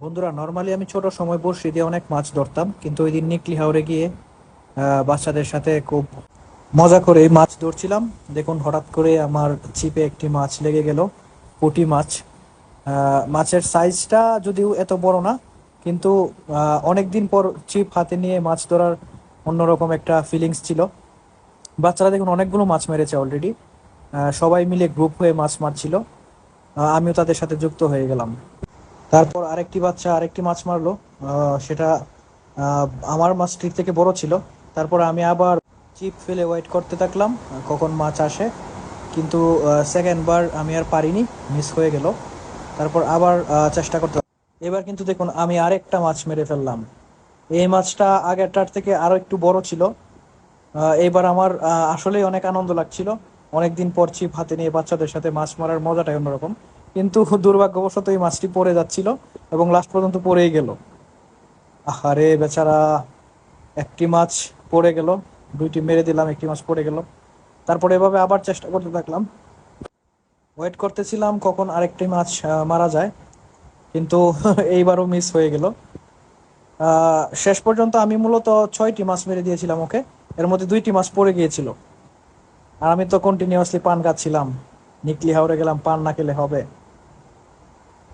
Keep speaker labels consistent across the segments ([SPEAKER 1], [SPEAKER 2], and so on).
[SPEAKER 1] বন্ধুরা, নর্মালি আমি ছোট সময় বড়শি দিয়ে অনেক মাছ ধরতাম, কিন্তু ওই দিন নিকলি হাওরে গিয়ে বাচ্চাদের সাথে খুব মজা করে মাছ ধরছিলাম। দেখুন, হঠাৎ করে আমার ছিপে একটি মাছ লেগে গেল, পুঁটি মাছ। মাছের সাইজটা যদিও এত বড় না, কিন্তু অনেক দিন পর ছিপ হাতে নিয়ে মাছ ধরার অন্যরকম একটা ফিলিংস ছিল। বাচ্চারা দেখুন অনেকগুলো মাছ মেরেছে অলরেডি। সবাই মিলে গ্রুপ হয়ে মাছ মারছিল। আমিও তাদের সাথে যুক্ত হয়ে গেলাম। তারপর আরেকটি বাচ্চা আরেকটি মাছ মারলো। সেটা আহ, আমার মাছটির থেকে বড় ছিল। তারপর আমি আবার চিপ ফেলে ওয়েট করতে থাকলাম কখন মাছ আসে, কিন্তু সেকেন্ড বার আমি আর পারিনি, মিস হয়ে গেল। তারপর আবার চেষ্টা করতে। এবার কিন্তু দেখুন আমি আরেকটা মাছ মেরে ফেললাম। এই মাছটা আগেরটার থেকে আরো একটু বড় ছিল। এইবার আমার আসলেই অনেক আনন্দ লাগছিল। অনেকদিন পর ছিপ হাতে নিয়ে বাচ্চাদের সাথে মাছ মারার মজাটাই অন্যরকম। কিন্তু দুর্ভাগ্যবশত এই মাছটি পড়ে যাচ্ছিল এবং লাস্ট পর্যন্ত পড়েই গেল। আহারে বেচারা, একটি মাছ পড়ে গেল। দুইটি মেরে দিলাম, একটি মাছ পড়ে গেল। তারপরে এভাবে আবার চেষ্টা করতে থাকলাম, ওয়েট করতেছিলাম কখন আরেকটি মাছ মারা যায়, কিন্তু এইবারও মিস হয়ে গেল। শেষ পর্যন্ত আমি মূলত 6টি মাছ মেরে দিয়েছিলাম ওকে। এর মধ্যে 2টি মাছ পড়ে গিয়েছিল, আর আমি তো কন্টিনিউয়াসলি পান খাচ্ছিলাম। নিকলি হাওড়ে গেলাম, পান না খেলে হবে।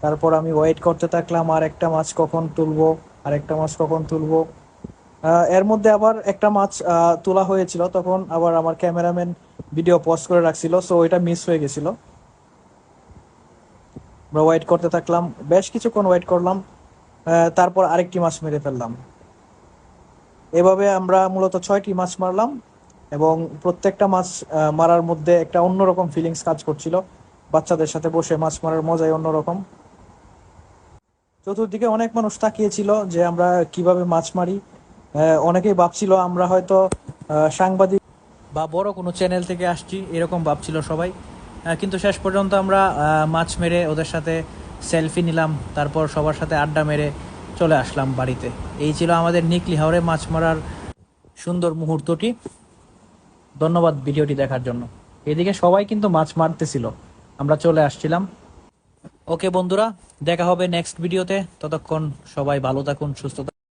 [SPEAKER 1] তারপর আমি ওয়েট করতে থাকলাম আর একটা মাছ কখন তুলবো, আর একটা মাছ কখন তুলবো। এর মধ্যে আবার একটা মাছ তোলা হয়েছিল, তখন আবার আমার ক্যামেরাম্যান ভিডিও পজ করে রাখছিল, সো ওইটা মিস হয়ে গেছিল। আমরা ওয়েট করতে থাকলাম, বেশ কিছুক্ষণ ওয়েট করলাম। তারপর আরেকটি মাছ মেরে ফেললাম। এভাবে আমরা মূলত 6টি মাছ মারলাম, এবং প্রত্যেকটা মাছ মারার মধ্যে একটা অন্যরকম ফিলিংস কাজ করছিল। বাচ্চাদের সাথে বসে মাছ মারার মজাই অন্যরকম। চতুর্দিকে অনেক মানুষ তাকিয়েছিল যে আমরা কিভাবে মাছ মারি। অনেকেই ভাবছিল আমরা হয়তো সাংবাদিক বা বড় কোনো চ্যানেল থেকে আসছি, এরকম ভাবছিল সবাই। কিন্তু শেষ পর্যন্ত আমরা মাছ মেরে ওদের সাথে সেলফি নিলাম, তারপর সবার সাথে আড্ডা মেরে চলে আসলাম বাড়িতে। এই ছিল আমাদের নিকলি হাওরে মাছ মারার সুন্দর মুহূর্তটি। ধন্যবাদ ভিডিওটি দেখার জন্য। এদিকে সবাই কিন্তু মাছ মারতেছিল, আমরা চলে আসছিলাম। ওকে বন্ধুরা, দেখা হবে নেক্সট ভিডিওতে। ততক্ষণ সবাই ভালো থাকুন, সুস্থ থাকুন।